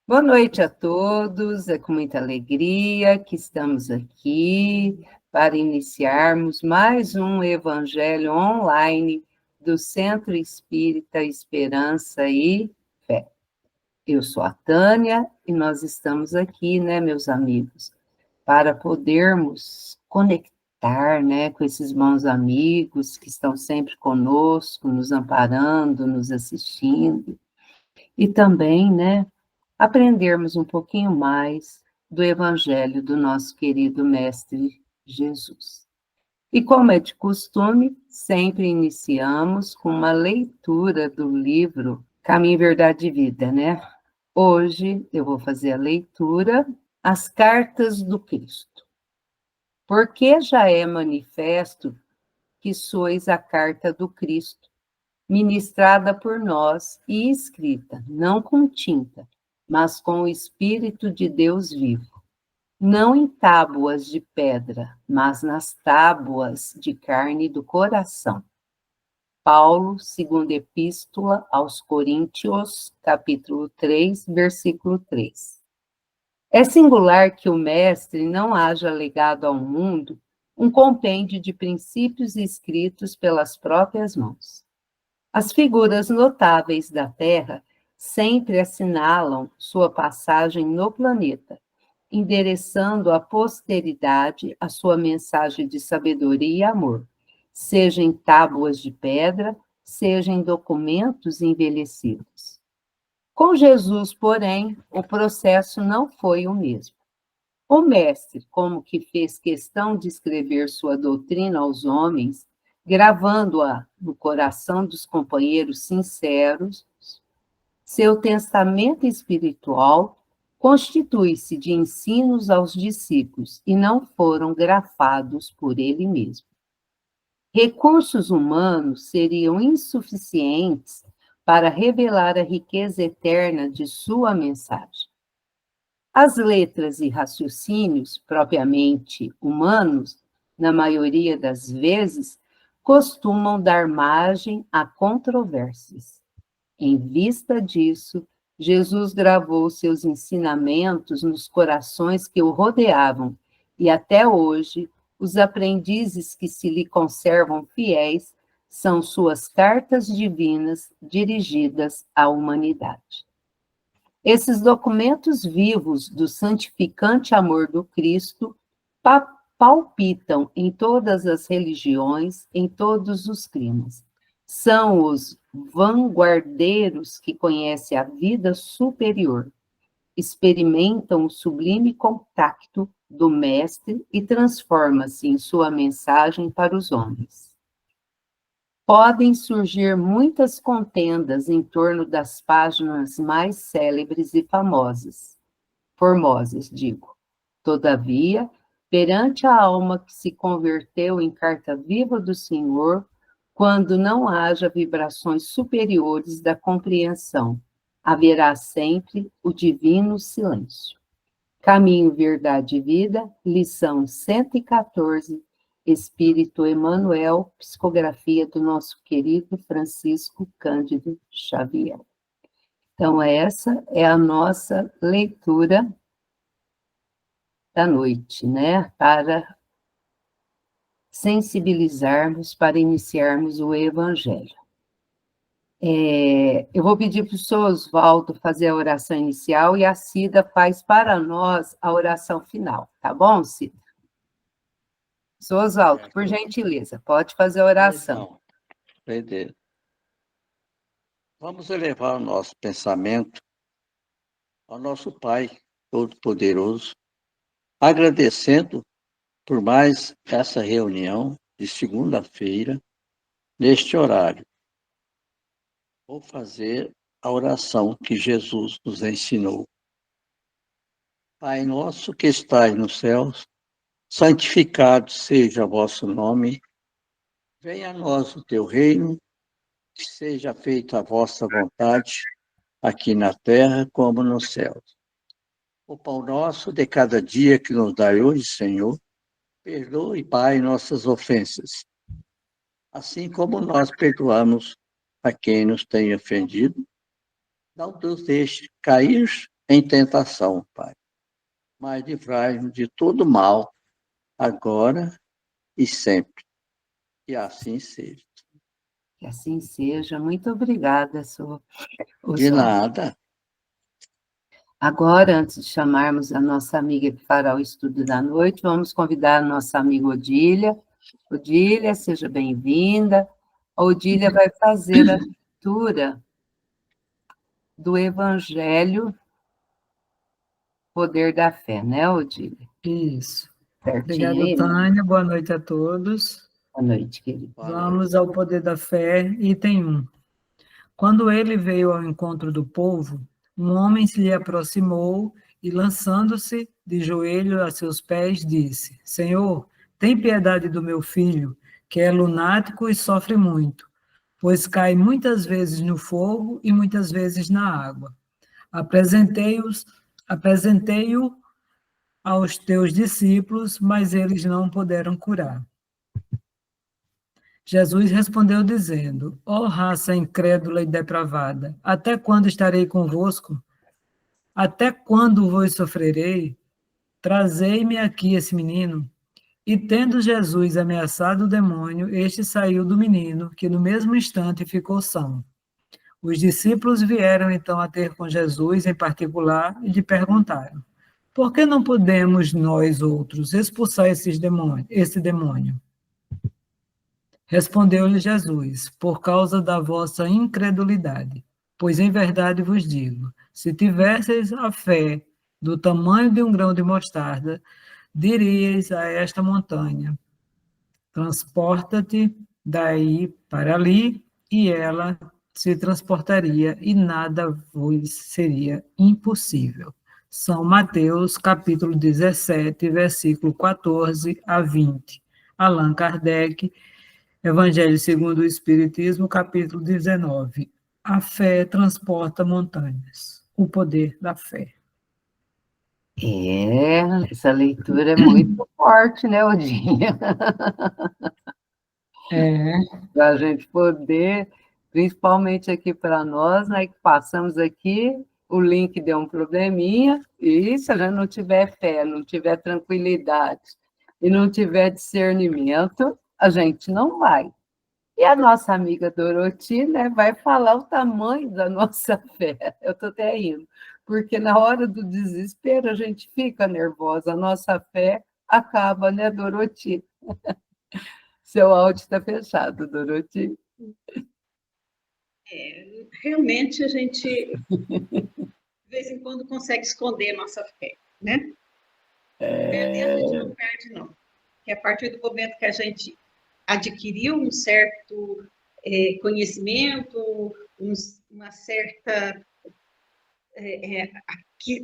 Boa noite a todos, é com muita alegria que estamos aqui para iniciarmos mais um Evangelho online do Centro Espírita Esperança e Fé. Eu sou a Tânia e nós estamos aqui, né, meus amigos, para podermos conectar, né, com esses bons amigos que estão sempre conosco, nos amparando, nos assistindo, e também, né, aprendermos um pouquinho mais do Evangelho do nosso querido Mestre Jesus. E como é de costume, sempre iniciamos com uma leitura do livro Caminho, Verdade e Vida, né? Hoje eu vou fazer a leitura As Cartas do Cristo. Porque já é manifesto que sois a carta do Cristo, ministrada por nós e escrita, não com tinta, mas com o Espírito de Deus vivo, não em tábuas de pedra, mas nas tábuas de carne do coração. Paulo, segunda epístola aos Coríntios, capítulo 3, versículo 3. É singular que o mestre não haja legado ao mundo um compêndio de princípios escritos pelas próprias mãos. As figuras notáveis da Terra sempre assinalam sua passagem no planeta, endereçando à posteridade a sua mensagem de sabedoria e amor, seja em tábuas de pedra, seja em documentos envelhecidos. Com Jesus, porém, o processo não foi o mesmo. O mestre, como que fez questão de escrever sua doutrina aos homens, gravando-a no coração dos companheiros sinceros, seu testamento espiritual constitui-se de ensinos aos discípulos e não foram grafados por ele mesmo. Recursos humanos seriam insuficientes para revelar a riqueza eterna de sua mensagem. As letras e raciocínios propriamente humanos, na maioria das vezes, costumam dar margem a controvérsias. Em vista disso, Jesus gravou seus ensinamentos nos corações que o rodeavam, e até hoje, os aprendizes que se lhe conservam fiéis são suas cartas divinas dirigidas à humanidade. Esses documentos vivos do santificante amor do Cristo palpitam em todas as religiões, em todos os climas. São os vanguardeiros que conhecem a vida superior, experimentam o sublime contacto do Mestre e transforma-se em sua mensagem para os homens. Podem surgir muitas contendas em torno das páginas mais célebres e formosas, digo. Todavia, perante a alma que se converteu em carta viva do Senhor, quando não haja vibrações superiores da compreensão, haverá sempre o divino silêncio. Caminho, Verdade e Vida, lição 114, Espírito Emmanuel, psicografia do nosso querido Francisco Cândido Xavier. Então, essa é a nossa leitura da noite, né? Para sensibilizarmos, para iniciarmos o Evangelho. Eu vou pedir para o senhor Oswaldo fazer a oração inicial e a Cida faz para nós a oração final, tá bom, Cida? Senhor Oswaldo, por gentileza, pode fazer a oração. Beleza. Vamos elevar o nosso pensamento ao nosso Pai Todo-Poderoso, agradecendo por mais essa reunião de segunda-feira, neste horário. Vou fazer a oração que Jesus nos ensinou. Pai nosso que estais nos céus, santificado seja o vosso nome, venha a nós o teu reino, que seja feita a vossa vontade, aqui na terra como nos céus. O pão nosso de cada dia que nos dai hoje, Senhor, perdoe, Pai, nossas ofensas, assim como nós perdoamos a quem nos tem ofendido. Não nos deixe cair em tentação, Pai, mas livrai-nos de todo mal, agora e sempre. Que assim seja. Que assim seja. Muito obrigada, De Oswaldo. nada. Agora, antes de chamarmos a nossa amiga que fará o estudo da noite, vamos convidar a nossa amiga Odília. Odília, seja bem-vinda. A Odília vai fazer a leitura do Evangelho Poder da Fé, né, Odília? Isso. Certinho Obrigada, aí, né? Tânia. Boa noite a todos. Boa noite, querida. Boa Vamos noite. ao poder da fé, item 1. Quando ele veio ao encontro do povo, um homem se lhe aproximou e, lançando-se de joelho a seus pés, disse: Senhor, tem piedade do meu filho, que é lunático e sofre muito, pois cai muitas vezes no fogo e muitas vezes na água. Apresentei-o aos teus discípulos, mas eles não puderam curar. Jesus respondeu dizendo: Ó raça incrédula e depravada, até quando estarei convosco? Até quando vos sofrerei? Trazei-me aqui esse menino. E tendo Jesus ameaçado o demônio, este saiu do menino, que no mesmo instante ficou são. Os discípulos vieram então a ter com Jesus em particular e lhe perguntaram: Por que não podemos nós outros expulsar esse demônio? Respondeu-lhe Jesus: Por causa da vossa incredulidade. Pois em verdade vos digo: se tivesseis a fé do tamanho de um grão de mostarda, diríeis a esta montanha: transporta-te daí para ali, e ela se transportaria, e nada vos seria impossível. São Mateus, capítulo 17, versículo 14 a 20. Allan Kardec, Evangelho segundo o Espiritismo, capítulo 19. A fé transporta montanhas. O poder da fé. Essa leitura é muito forte, né, Odília? Para a gente poder, principalmente aqui para nós, né, que passamos aqui, o link deu um probleminha, e se a gente não tiver fé, não tiver tranquilidade e não tiver discernimento, a gente não vai. E a nossa amiga Doroti, né, vai falar o tamanho da nossa fé. Eu estou até rindo, porque na hora do desespero a gente fica nervosa, a nossa fé acaba, né, Doroti? Seu áudio está fechado, Doroti. Realmente a gente, de vez em quando, consegue esconder nossa fé, né? Perder a gente não perde, não. Que a partir do momento que a gente adquiriu um certo conhecimento, uma certa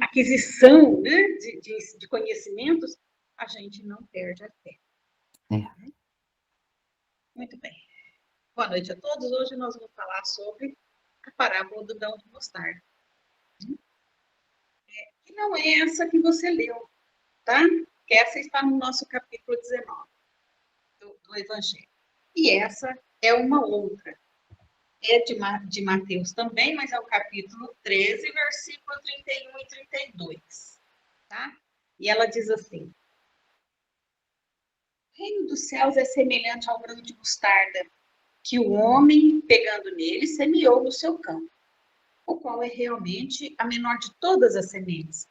aquisição, né, de conhecimentos, a gente não perde a fé. Muito bem. Boa noite a todos. Hoje nós vamos falar sobre a parábola do grão de mostarda. Que não é essa que você leu, tá? Que essa está no nosso capítulo 19 do Evangelho. E essa é uma outra. É de Mateus também, mas é o capítulo 13, versículo 31 e 32. Tá? E ela diz assim: O reino dos céus é semelhante ao grão de mostarda, que o homem, pegando nele, semeou no seu campo, o qual é realmente a menor de todas as sementes.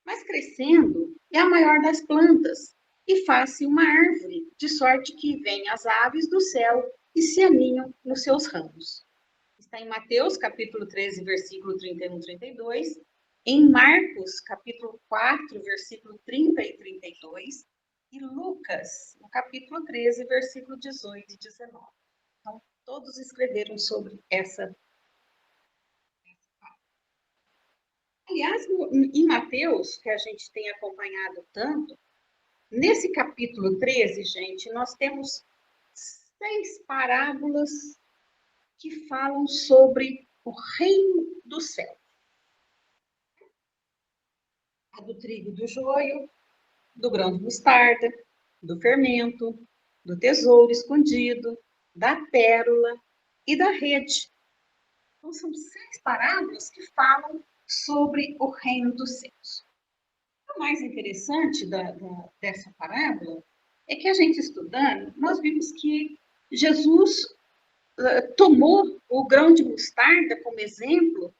Mas crescendo, é a maior das plantas, e faz-se uma árvore, de sorte que vêm as aves do céu e se aninham nos seus ramos. Está em Mateus, capítulo 13, versículo 31 e 32, em Marcos, capítulo 4, versículo 30 e 32, e Lucas, no capítulo 13, versículo 18 e 19. Então, todos escreveram sobre essa. Aliás, em Mateus, que a gente tem acompanhado tanto, nesse capítulo 13, gente, nós temos 6 parábolas que falam sobre o reino do céu. A do trigo e do joio, do grão de mostarda, do fermento, do tesouro escondido, da pérola e da rede. Então, são 6 parábolas que falam sobre o reino dos céus. O mais interessante dessa parábola é que a gente estudando, nós vimos que Jesus tomou o grão de mostarda como exemplo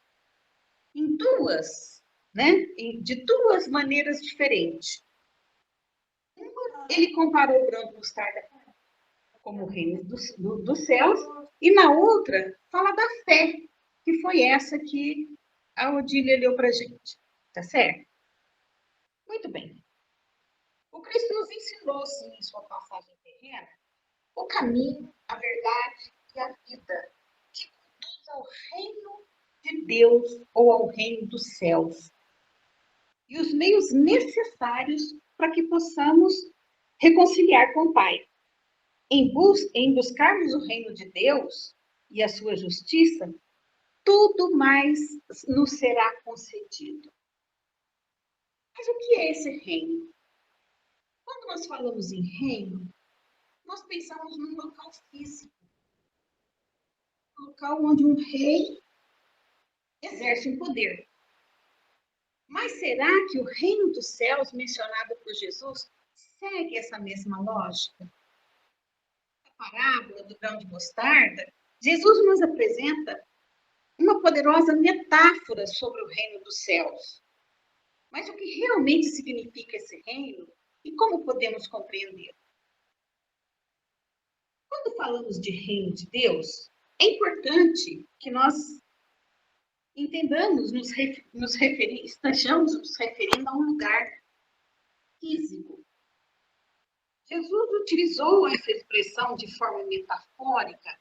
em duas, né? De duas maneiras diferentes. Uma, ele comparou o grão de mostarda como o reino dos céus, e na outra, fala da fé, que foi essa que a Odília leu para a gente. Tá certo? Muito bem. O Cristo nos ensinou, sim, em sua passagem terrena, o caminho, a verdade e a vida que conduz ao reino de Deus ou ao reino dos céus. E os meios necessários para que possamos reconciliar com o Pai. Em buscarmos o reino de Deus e a sua justiça, tudo mais nos será concedido. Mas o que é esse reino? Quando nós falamos em reino, nós pensamos num local físico, um local onde um rei exerce um poder. Mas será que o reino dos céus mencionado por Jesus segue essa mesma lógica? A parábola do grão de mostarda, Jesus nos apresenta uma poderosa metáfora sobre o reino dos céus. Mas o que realmente significa esse reino e como podemos compreender? Quando falamos de reino de Deus, é importante que nós entendamos, estejamos nos referindo a um lugar físico. Jesus utilizou essa expressão de forma metafórica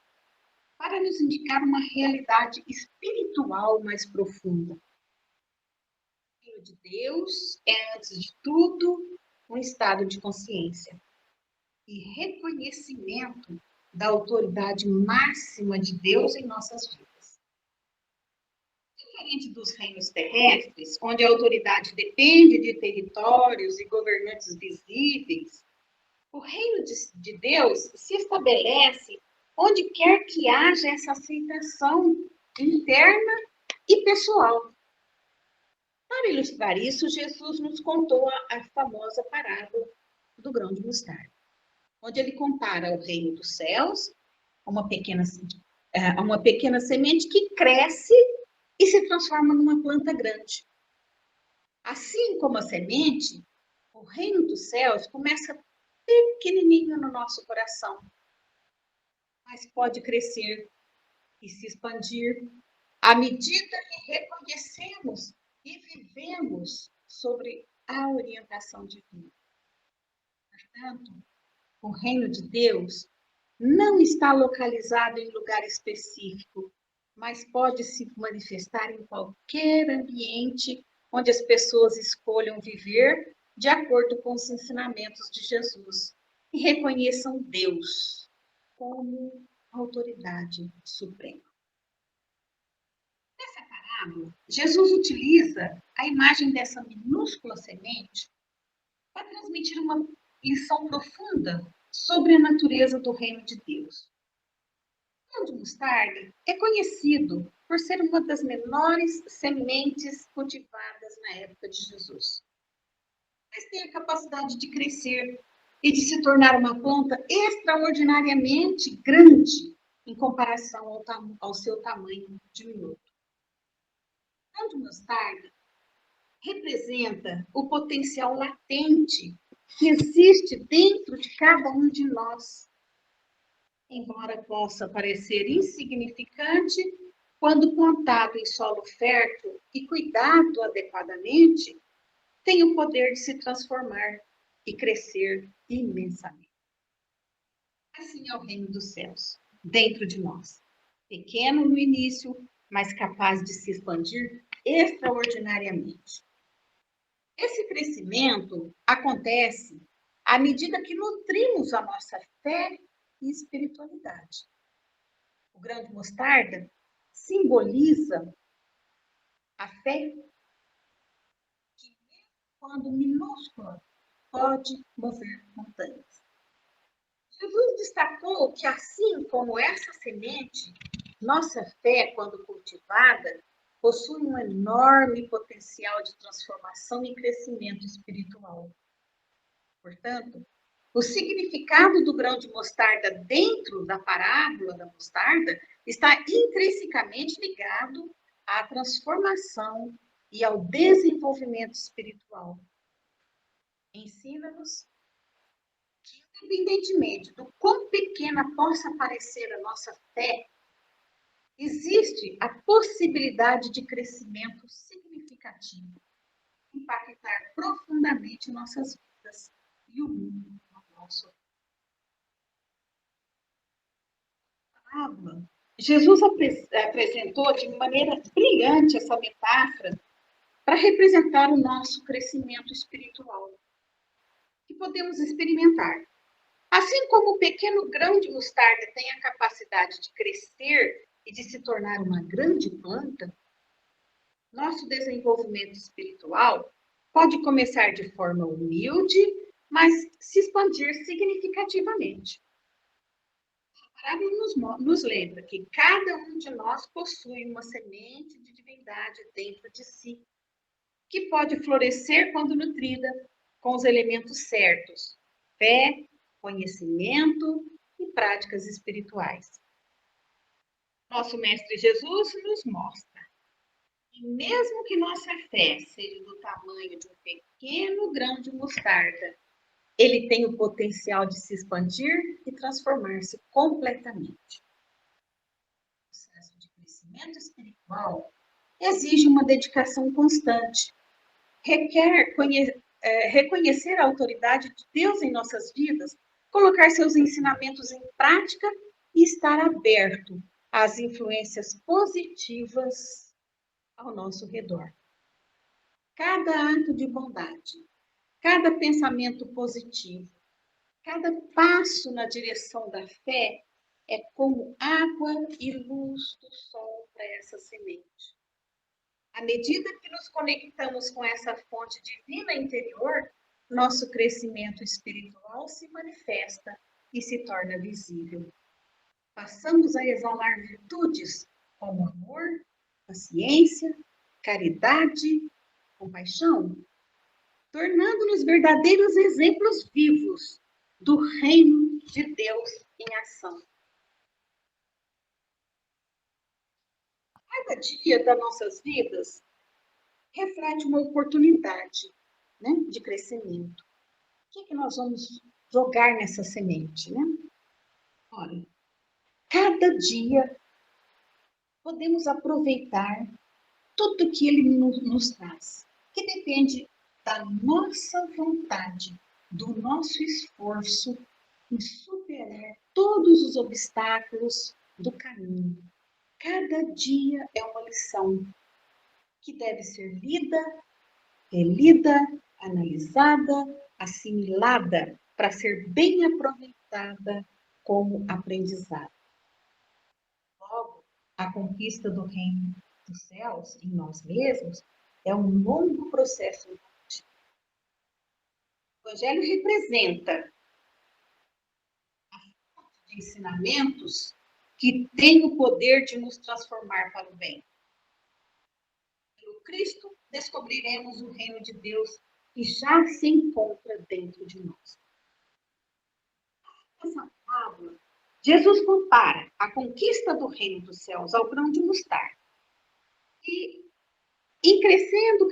para nos indicar uma realidade espiritual mais profunda. O reino de Deus é, antes de tudo, um estado de consciência e reconhecimento da autoridade máxima de Deus em nossas vidas. Diferente dos reinos terrestres, onde a autoridade depende de territórios e governantes visíveis, o reino de Deus se estabelece onde quer que haja essa aceitação interna e pessoal. Para ilustrar isso, Jesus nos contou a famosa parábola do grão de mostarda, onde ele compara o reino dos céus a uma pequena semente que cresce e se transforma numa planta grande. Assim como a semente, o reino dos céus começa pequenininho no nosso coração, mas pode crescer e se expandir à medida que reconhecemos e vivemos sobre a orientação divina. Portanto, o reino de Deus não está localizado em lugar específico, mas pode se manifestar em qualquer ambiente onde as pessoas escolham viver de acordo com os ensinamentos de Jesus e reconheçam Deus como autoridade suprema. Nessa parábola, Jesus utiliza a imagem dessa minúscula semente para transmitir uma lição profunda sobre a natureza do reino de Deus. O grão de mostarda é conhecido por ser uma das menores sementes cultivadas na época de Jesus. Mas tem a capacidade de crescer e de se tornar uma planta extraordinariamente grande em comparação ao seu tamanho diminuto. O grão de mostarda representa o potencial latente que existe dentro de cada um de nós. Embora possa parecer insignificante, quando plantado em solo fértil e cuidado adequadamente, tem o poder de se transformar e crescer imensamente. Assim é o reino dos céus, dentro de nós. Pequeno no início, mas capaz de se expandir extraordinariamente. Esse crescimento acontece à medida que nutrimos a nossa fé e espiritualidade. O grão de mostarda simboliza a fé que, quando minúscula, pode mover montanhas. Jesus destacou que, assim como essa semente, nossa fé, quando cultivada, possui um enorme potencial de transformação e crescimento espiritual. Portanto, o significado do grão de mostarda dentro da parábola da mostarda está intrinsecamente ligado à transformação e ao desenvolvimento espiritual. Ensina-nos que, independentemente do quão pequena possa parecer a nossa fé, existe a possibilidade de crescimento significativo, impactar profundamente nossas vidas e o mundo ao nosso redor. Jesus apresentou de maneira brilhante essa metáfora para representar o nosso crescimento espiritual, que podemos experimentar. Assim como o pequeno grão de mostarda tem a capacidade de crescer e de se tornar uma grande planta, nosso desenvolvimento espiritual pode começar de forma humilde, mas se expandir significativamente. A parábola nos lembra que cada um de nós possui uma semente de divindade dentro de si, que pode florescer quando nutrida com os elementos certos: fé, conhecimento e práticas espirituais. Nosso Mestre Jesus nos mostra que mesmo que nossa fé seja do tamanho de um pequeno grão de mostarda, ele tem o potencial de se expandir e transformar-se completamente. O processo de crescimento espiritual exige uma dedicação constante, requer reconhecer a autoridade de Deus em nossas vidas, colocar seus ensinamentos em prática e estar aberto às influências positivas ao nosso redor. Cada ato de bondade, cada pensamento positivo, cada passo na direção da fé é como água e luz do sol para essa semente. À medida que nos conectamos com essa fonte divina interior, nosso crescimento espiritual se manifesta e se torna visível. Passamos a exalar virtudes como amor, paciência, caridade, compaixão, tornando-nos verdadeiros exemplos vivos do reino de Deus em ação. Cada dia das nossas vidas reflete uma oportunidade, né, de crescimento. O que nós vamos jogar nessa semente, né? Olha, cada dia podemos aproveitar tudo que ele nos traz, que depende da nossa vontade, do nosso esforço em superar todos os obstáculos do caminho. Cada dia é uma lição que deve ser lida, relida, analisada, assimilada para ser bem aproveitada como aprendizado. Logo, a conquista do reino dos céus em nós mesmos é um longo processo. O Evangelho representa a fonte de ensinamentos que tem o poder de nos transformar para o bem. Pelo Cristo, descobriremos o reino de Deus que já se encontra dentro de nós. Nessa parábola, Jesus compara a conquista do reino dos céus ao grão de mostarda. E em crescendo,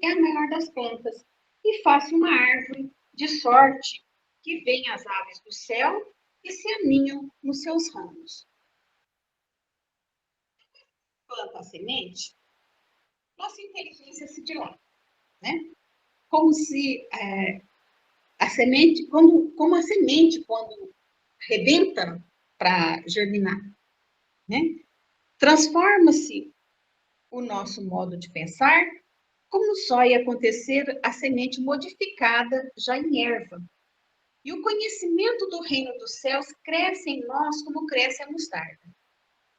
é a maior das plantas e faz uma árvore de sorte que vem as aves do céu e se aninham nos seus ramos. Planta a semente, nossa inteligência se dilata, né? Como se a semente, como a semente quando rebenta para germinar, né? Transforma-se o nosso modo de pensar, como só ia acontecer a semente modificada já em erva. E o conhecimento do reino dos céus cresce em nós como cresce a mostarda,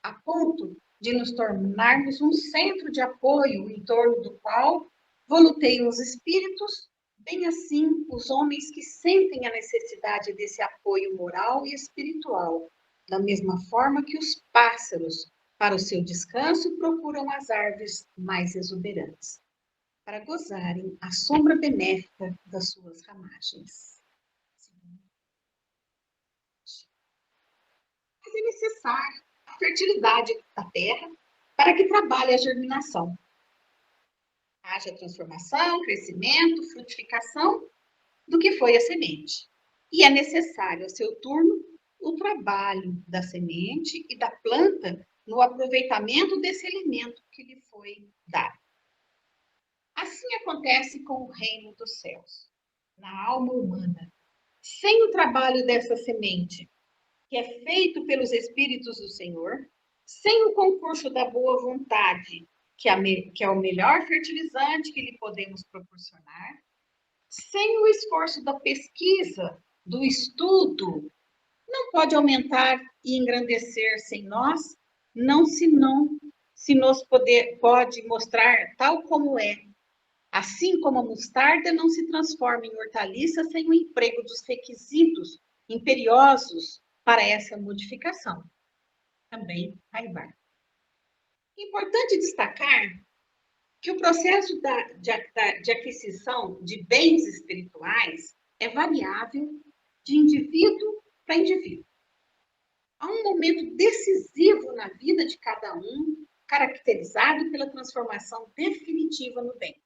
a ponto de nos tornarmos um centro de apoio em torno do qual voluteiam os espíritos, bem assim os homens que sentem a necessidade desse apoio moral e espiritual, da mesma forma que os pássaros Para o seu descanso, procuram as árvores mais exuberantes, para gozarem a sombra benéfica das suas ramagens. Mas é necessário a fertilidade da terra para que trabalhe a germinação. Haja transformação, crescimento, frutificação do que foi a semente. E é necessário, a seu turno, o trabalho da semente e da planta no aproveitamento desse alimento que lhe foi dado. Assim acontece com o reino dos céus, na alma humana. Sem o trabalho dessa semente, que é feito pelos Espíritos do Senhor, sem o concurso da boa vontade, que é o melhor fertilizante que lhe podemos proporcionar, sem o esforço da pesquisa, do estudo, não pode aumentar e engrandecer-se em nós, não se nos pode mostrar tal como é. Assim como a mostarda não se transforma em hortaliça sem o emprego dos requisitos imperiosos para essa modificação. Também Raibar. Importante destacar que o processo de aquisição de bens espirituais é variável de indivíduo para indivíduo. Há um momento decisivo na vida de cada um, caracterizado pela transformação definitiva no bem,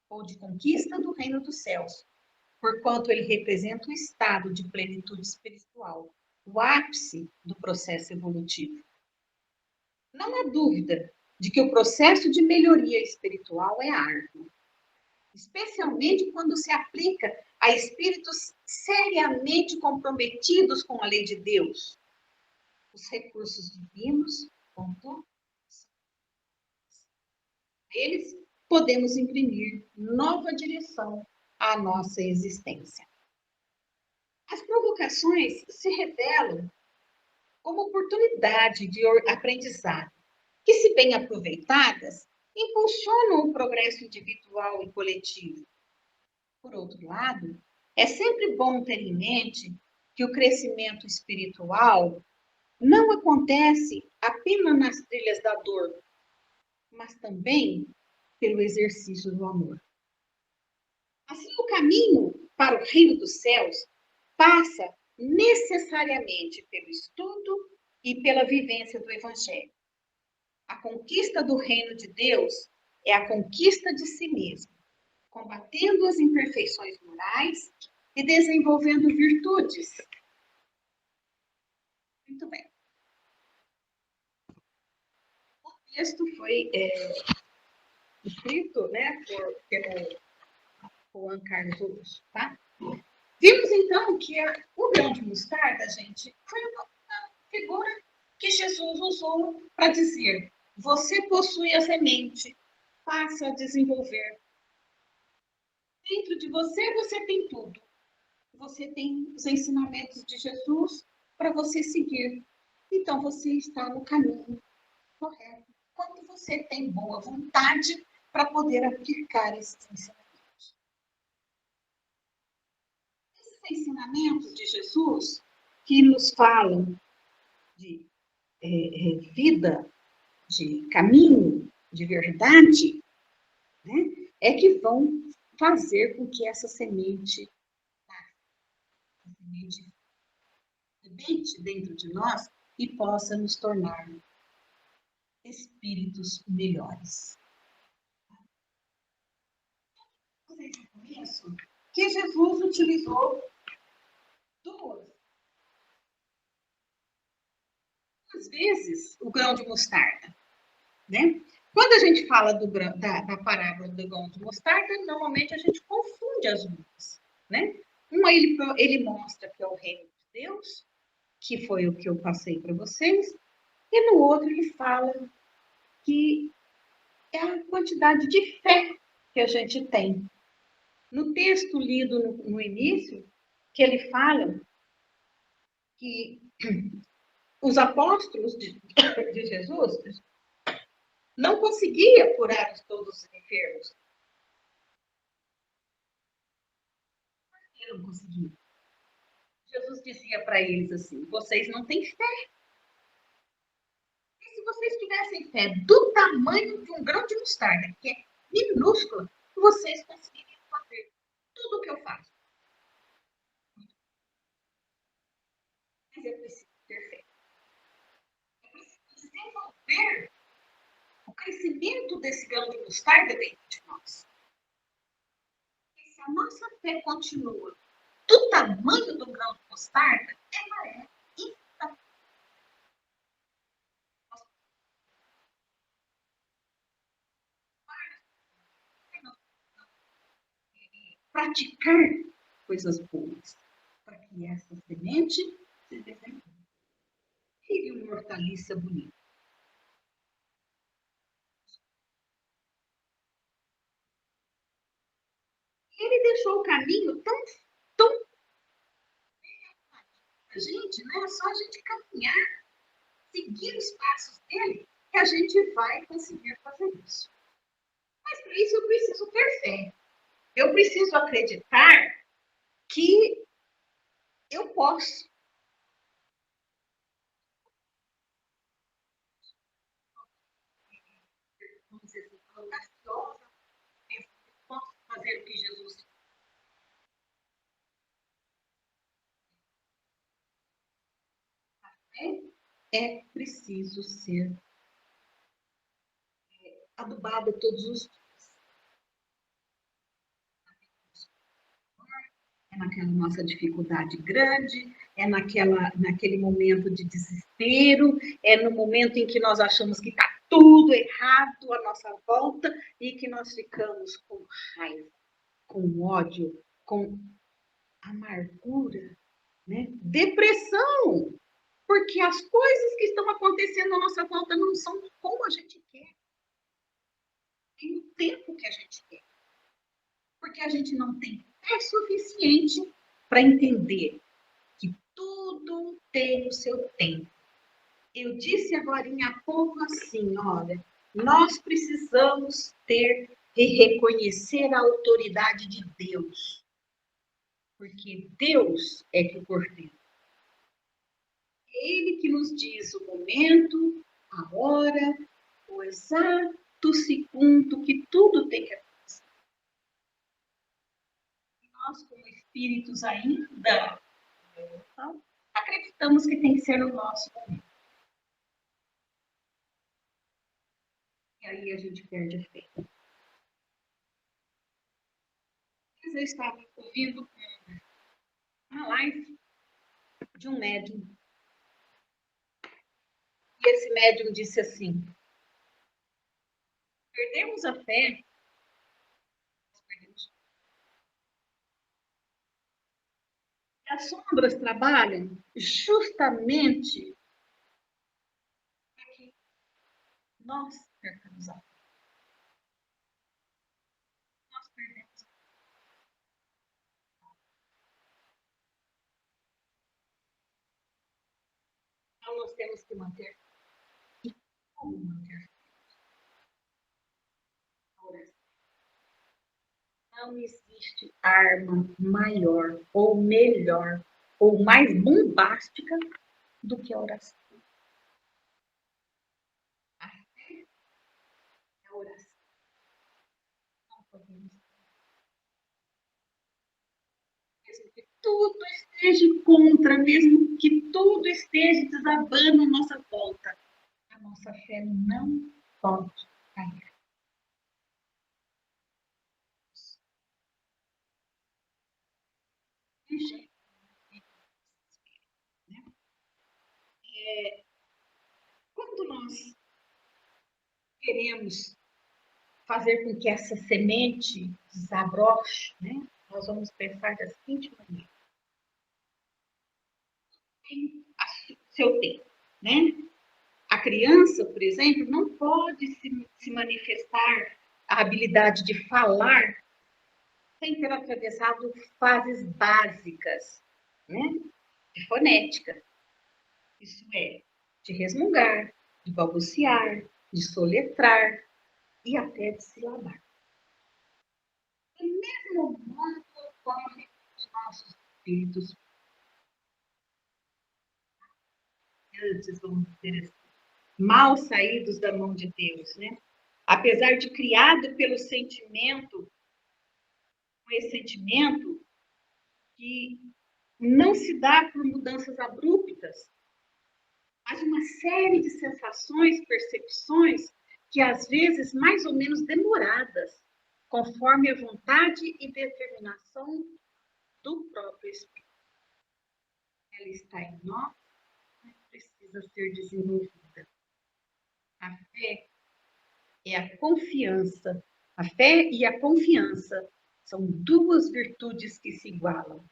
ou de conquista do reino dos céus, porquanto ele representa o estado de plenitude espiritual, o ápice do processo evolutivo. Não há dúvida de que o processo de melhoria espiritual é árduo, especialmente quando se aplica a espíritos seriamente comprometidos com a lei de Deus. Os recursos divinos, contudo, eles podemos imprimir nova direção à nossa existência. As provocações se revelam como oportunidade de aprendizado, que, se bem aproveitadas, impulsionam o progresso individual e coletivo. Por outro lado, é sempre bom ter em mente que o crescimento espiritual não acontece apenas nas trilhas da dor, mas também pelo exercício do amor. Assim, o caminho para o reino dos céus passa necessariamente pelo estudo e pela vivência do Evangelho. A conquista do reino de Deus é a conquista de si mesmo, combatendo as imperfeições morais e desenvolvendo virtudes. Muito bem. O texto foi escrito, pelo Juan Carlos Russo, tá? Vimos, então, que o grão de mostarda, gente, foi uma figura que Jesus usou para dizer: você possui a semente, passa a desenvolver. Dentro de você, você tem tudo. Você tem os ensinamentos de Jesus para você seguir. Então, você está no caminho correto. Quando você tem boa vontade para poder aplicar esses ensinamentos. Esses ensinamentos de Jesus, que nos falam de vida, de caminho, de verdade, né, é que vão fazer com que essa semente semente dentro de nós e possa nos tornar espíritos melhores. Vocês conhecem que Jesus utilizou duas vezes o grão de mostarda, né? Quando a gente fala da parábola do grão de mostarda, normalmente a gente confunde as duas, né? Uma ele mostra que é o reino de Deus, que foi o que eu passei para vocês, e no outro ele fala que é a quantidade de fé que a gente tem. No texto lido no início, que ele fala que os apóstolos de Jesus não conseguiam curar todos os enfermos. Ele não conseguia. Jesus dizia para eles assim: vocês não têm fé. E se se vocês tivessem fé do tamanho de um grão de mostarda, que é minúscula, vocês conseguiriam fazer tudo o que eu faço. Mas eu preciso ter fé. Eu preciso desenvolver o crescimento desse grão de mostarda dentro de nós. E se a nossa fé continua do tamanho do grão de mostarda, ela é instantânea. Praticar coisas boas para que essa semente se desenvolva. Vire uma hortaliça bonita. Ele deixou o caminho tão a gente, né? É só a gente caminhar, seguir os passos dele, que a gente vai conseguir fazer isso. Mas para isso eu preciso ter fé. Eu preciso acreditar que eu posso. Vamos dizer assim, audaciosa, posso fazer o que Jesus fez. É preciso ser adubada todos os dias. É naquela nossa dificuldade grande, é naquele momento de desespero, é no momento em que nós achamos que está tudo errado à nossa volta e que nós ficamos com raiva, com ódio, com amargura, né? Depressão, porque as coisas que estão acontecendo à nossa volta não são como a gente quer, tem o tempo que a gente quer, porque a gente não tem fé suficiente para entender que tudo tem o seu tempo. Eu disse agora há pouco assim, olha, nós precisamos ter e reconhecer a autoridade de Deus, porque Deus é que coordena. É Ele que nos diz o momento, a hora, o exato segundo que tudo tem que acontecer. E nós, como espíritos ainda, acreditamos que tem que ser no nosso momento. E aí a gente perde a fé. Mas eu estava ouvindo uma live de um médium. E esse médium disse assim: perdemos a fé, perdemos. As sombras trabalham justamente para que nós percamos a fé. Nós perdemos. Então nós temos que manter. E como manter a oração? Não existe arma maior, ou melhor, ou mais bombástica do que a oração. A fé é a oração. Não podemos. Mesmo que tudo esteja contra, mesmo que tudo esteja desabando à nossa volta, a nossa fé não pode cair. Quando nós queremos fazer com que essa semente desabroche, né? Nós vamos pensar da seguinte maneira: tem seu tempo, né? A criança, por exemplo, não pode se manifestar a habilidade de falar sem ter atravessado fases básicas, né? De fonética. Isso é, de resmungar, de balbuciar, de soletrar e até de silabar. Do mesmo modo ocorre os nossos espíritos, antes, vamos dizer assim, mal saídos da mão de Deus, né? Apesar de criado pelo sentimento, um ressentimento que não se dá por mudanças abruptas, mas uma série de sensações, percepções que às vezes mais ou menos demoradas, conforme a vontade e determinação do próprio Espírito. Ela está em nós, mas precisa ser desenvolvida. A fé é a confiança. A fé e a confiança são duas virtudes que se igualam.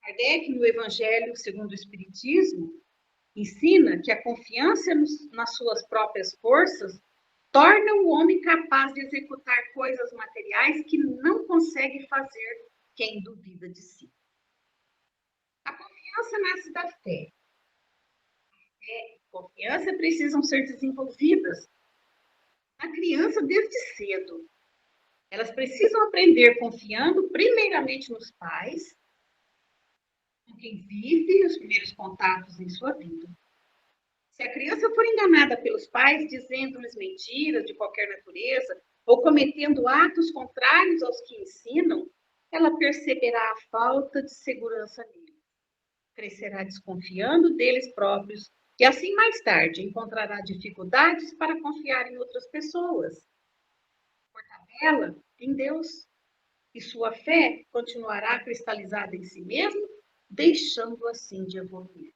Kardec, no Evangelho segundo o Espiritismo, ensina que a confiança nas suas próprias forças torna o homem capaz de executar coisas materiais que não consegue fazer quem duvida de si. A confiança nasce da fé. A fé e a confiança precisam ser desenvolvidas na criança desde cedo. Elas precisam aprender confiando primeiramente nos pais, com quem vive os primeiros contatos em sua vida. Se a criança for enganada pelos pais, dizendo-lhes mentiras de qualquer natureza, ou cometendo atos contrários aos que ensinam, ela perceberá a falta de segurança neles. Crescerá desconfiando deles próprios e assim mais tarde encontrará dificuldades para confiar em outras pessoas. Por tabela, em Deus. E sua fé continuará cristalizada em si mesmo, deixando assim de evoluir.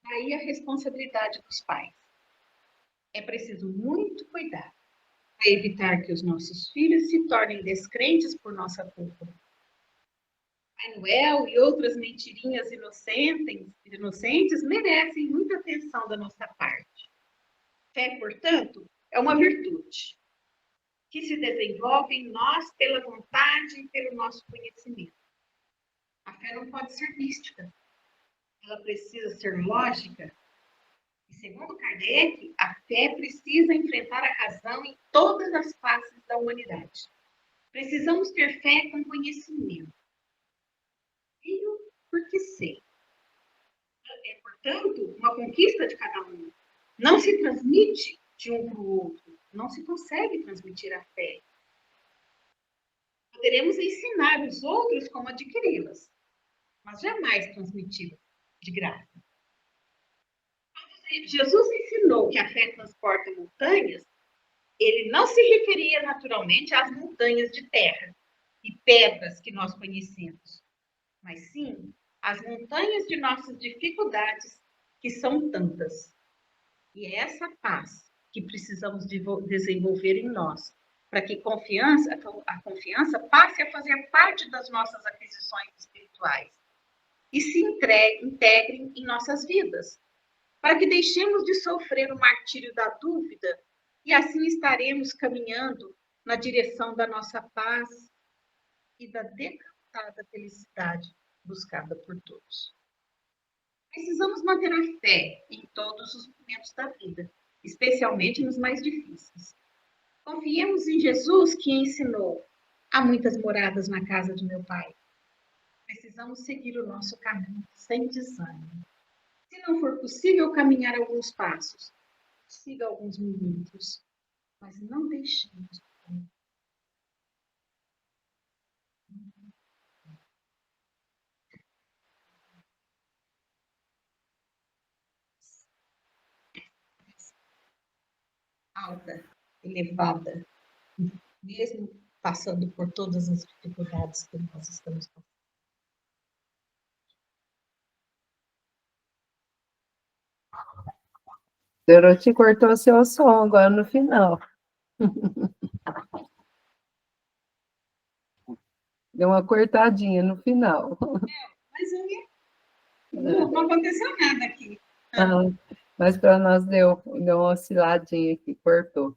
Aí a responsabilidade dos pais. É preciso muito cuidar para evitar que os nossos filhos se tornem descrentes por nossa culpa. Pai Noel e outras mentirinhas inocentes merecem muita atenção da nossa parte. Fé, portanto, é uma virtude que se desenvolve em nós pela vontade e pelo nosso conhecimento. A fé não pode ser mística. Ela precisa ser lógica. E segundo Kardec, a fé precisa enfrentar a razão em todas as faces da humanidade. Precisamos ter fé com conhecimento. Creio porque sei. É, portanto, uma conquista de cada um. Não se transmite de um para o outro. Não se consegue transmitir a fé. Poderemos ensinar os outros como adquiri-las, mas jamais transmiti-la de graça. Jesus ensinou que a fé transporta montanhas, ele não se referia naturalmente às montanhas de terra e pedras que nós conhecemos, mas sim às montanhas de nossas dificuldades, que são tantas. E é essa paz que precisamos desenvolver em nós, para que a confiança passe a fazer parte das nossas aquisições espirituais e se integrem em nossas vidas, para que deixemos de sofrer o martírio da dúvida e assim estaremos caminhando na direção da nossa paz e da decantada felicidade buscada por todos. Precisamos manter a fé em todos os momentos da vida, especialmente nos mais difíceis. Confiemos em Jesus, que ensinou: há muitas moradas na casa de meu Pai. Precisamos seguir o nosso caminho sem desânimo. Se não for possível caminhar alguns passos, siga alguns minutos, mas não deixemos de caminhar. Alta, elevada, mesmo passando por todas as dificuldades que nós estamos passando. Dorothy cortou seu som agora no final. Deu uma cortadinha no final. Mas não aconteceu nada aqui. Mas para nós deu uma osciladinha aqui, cortou.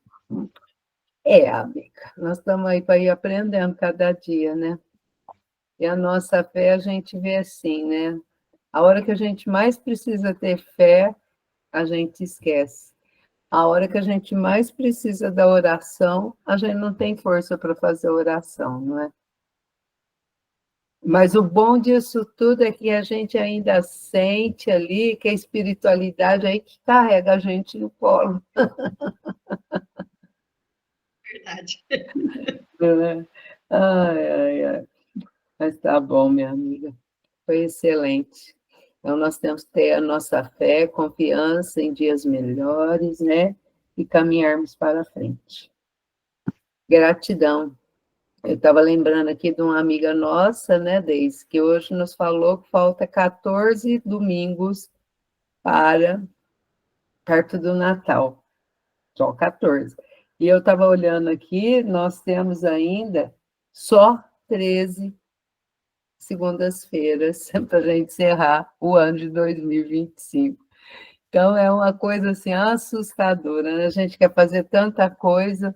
Amiga, nós estamos aí para ir aprendendo cada dia, né? E a nossa fé a gente vê assim, né? A hora que a gente mais precisa ter fé, a gente esquece. A hora que a gente mais precisa da oração, a gente não tem força para fazer oração, não é? Mas o bom disso tudo é que a gente ainda sente ali que a espiritualidade aí que carrega a gente no colo, Verdade. né? Ai, ai, ai. Mas tá bom, minha amiga. Foi excelente. Então, nós temos que ter a nossa fé, confiança em dias melhores, né? E caminharmos para frente. Gratidão. Eu estava lembrando aqui de uma amiga nossa, né, Deise, que hoje nos falou que falta 14 domingos para perto do Natal. Só 14. E eu estava olhando aqui, nós temos ainda só 13 segundas-feiras para a gente encerrar o ano de 2025. Então, é uma coisa assim assustadora, né? A gente quer fazer tanta coisa,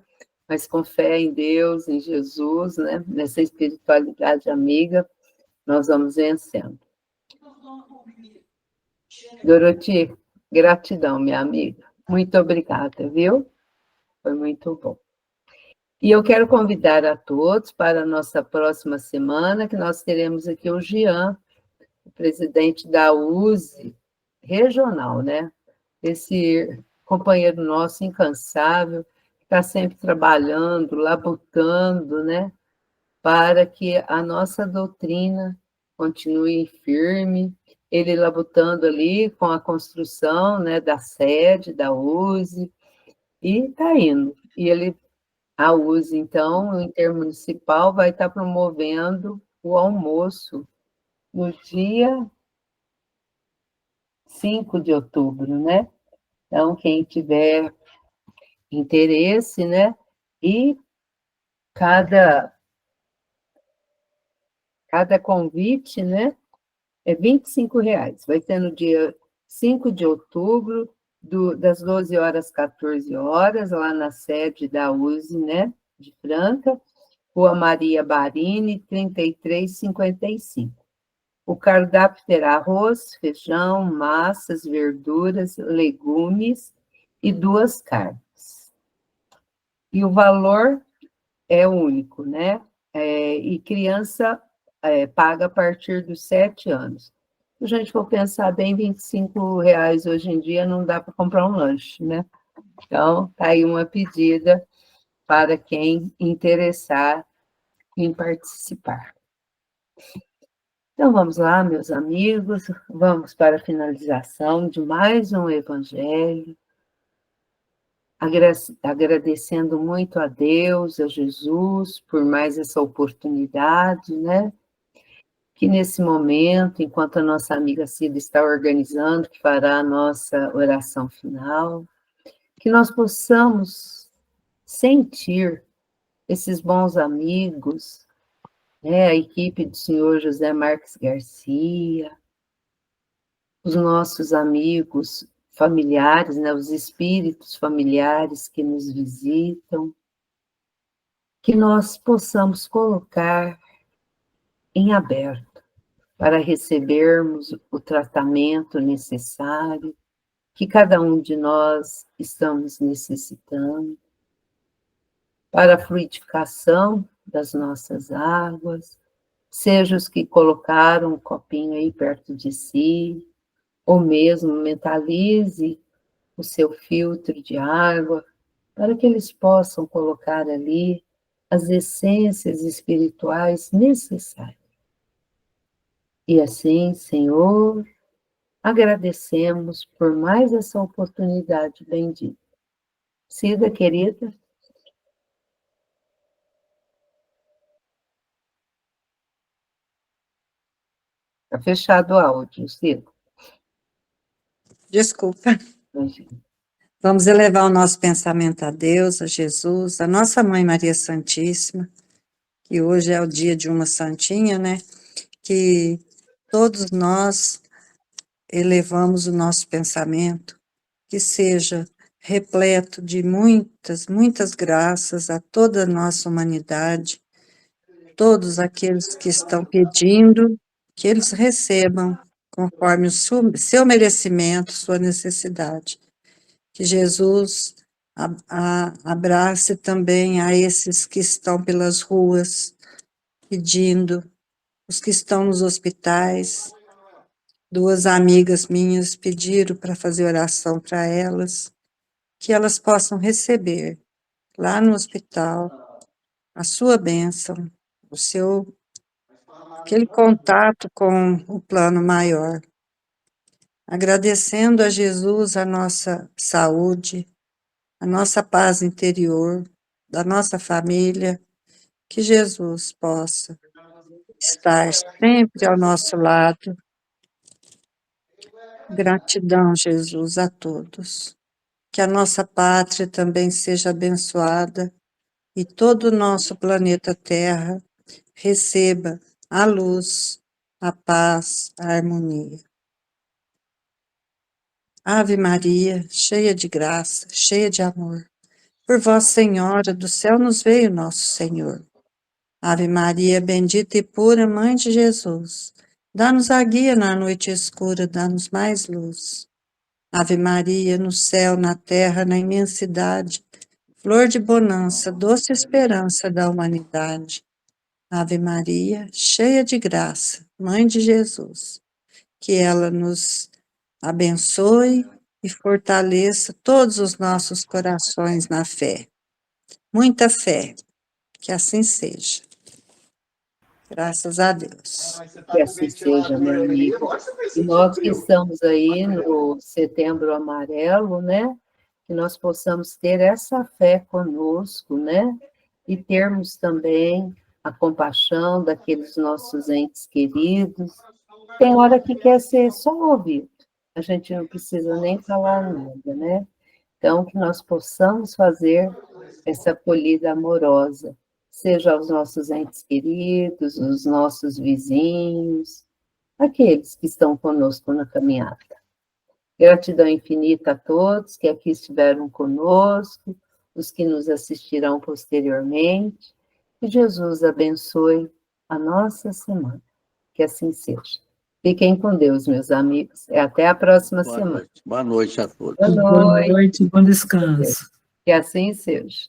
mas com fé em Deus, em Jesus, né? Nessa espiritualidade amiga, nós vamos vencendo. Doroti, gratidão, minha amiga. Muito obrigada, viu? Foi muito bom. E eu quero convidar a todos para a nossa próxima semana, que nós teremos aqui o Jean, o presidente da USE regional, né? Esse companheiro nosso incansável, que está sempre trabalhando, labutando, né? Para que a nossa doutrina continue firme, ele labutando ali com a construção, né, da sede da USE, e está indo. E ele, a USE, então, o intermunicipal, vai estar promovendo o almoço no dia 5 de outubro, né? Então, quem tiver interesse, né? E cada, cada convite, né? É R$ 25. Vai ser no dia 5 de outubro, das 12 horas às 14 horas, lá na sede da USE, né? De Franca, Rua Maria Barini, 3355. O cardápio terá arroz, feijão, massas, verduras, legumes e 2 carnes. E o valor é único, né? E criança paga a partir dos 7 anos. Se a gente for pensar bem, R$ 25 hoje em dia não dá para comprar um lanche, né? Então, está aí uma pedida para quem interessar em participar. Então, vamos lá, meus amigos, vamos para a finalização de mais um evangelho, agradecendo muito a Deus, a Jesus, por mais essa oportunidade, né? Que nesse momento, enquanto a nossa amiga Cida está organizando, que fará a nossa oração final, que nós possamos sentir esses bons amigos, né? A equipe do senhor José Marques Garcia, os nossos amigos familiares, né? Os espíritos familiares que nos visitam, que nós possamos colocar em aberto para recebermos o tratamento necessário que cada um de nós estamos necessitando, para a fluidificação das nossas águas, seja os que colocaram um copinho aí perto de si, ou mesmo mentalize o seu filtro de água, para que eles possam colocar ali as essências espirituais necessárias. E assim, Senhor, agradecemos por mais essa oportunidade bendita. Cida, querida. Está fechado o áudio, Cida. Desculpa. Imagina. Vamos elevar o nosso pensamento a Deus, a Jesus, a nossa Mãe Maria Santíssima, que hoje é o dia de uma santinha, né? Que todos nós elevamos o nosso pensamento, que seja repleto de muitas, muitas graças a toda a nossa humanidade, todos aqueles que estão pedindo, que eles recebam conforme o seu merecimento, sua necessidade. Que Jesus abrace também a esses que estão pelas ruas pedindo os que estão nos hospitais. 2 amigas minhas pediram para fazer oração para elas, que elas possam receber lá no hospital a sua bênção, aquele contato com o plano maior. Agradecendo a Jesus a nossa saúde, a nossa paz interior, da nossa família, que Jesus possa estar sempre ao nosso lado. Gratidão, Jesus, a todos. Que a nossa pátria também seja abençoada e todo o nosso planeta Terra receba a luz, a paz, a harmonia. Ave Maria, cheia de graça, cheia de amor, por Vossa Senhora, do céu nos veio nosso Senhor. Ave Maria, bendita e pura Mãe de Jesus, dá-nos a guia na noite escura, dá-nos mais luz. Ave Maria, no céu, na terra, na imensidade, flor de bonança, doce esperança da humanidade. Ave Maria, cheia de graça, Mãe de Jesus, que ela nos abençoe e fortaleça todos os nossos corações na fé. Muita fé, que assim seja. Graças a Deus. Que assim seja, meu amigo. E nós que estamos aí no Setembro Amarelo, né? Que nós possamos ter essa fé conosco, né? E termos também a compaixão daqueles nossos entes queridos. Tem hora que quer ser só ouvido. A gente não precisa nem falar nada, né? Então, que nós possamos fazer essa acolhida amorosa, seja aos nossos entes queridos, os nossos vizinhos, aqueles que estão conosco na caminhada. Gratidão infinita a todos que aqui estiveram conosco, os que nos assistirão posteriormente. Que Jesus abençoe a nossa semana. Que assim seja. Fiquem com Deus, meus amigos. E até a próxima semana. Boa noite a todos. Boa Boa noite. noite, bom descanso. Que assim seja.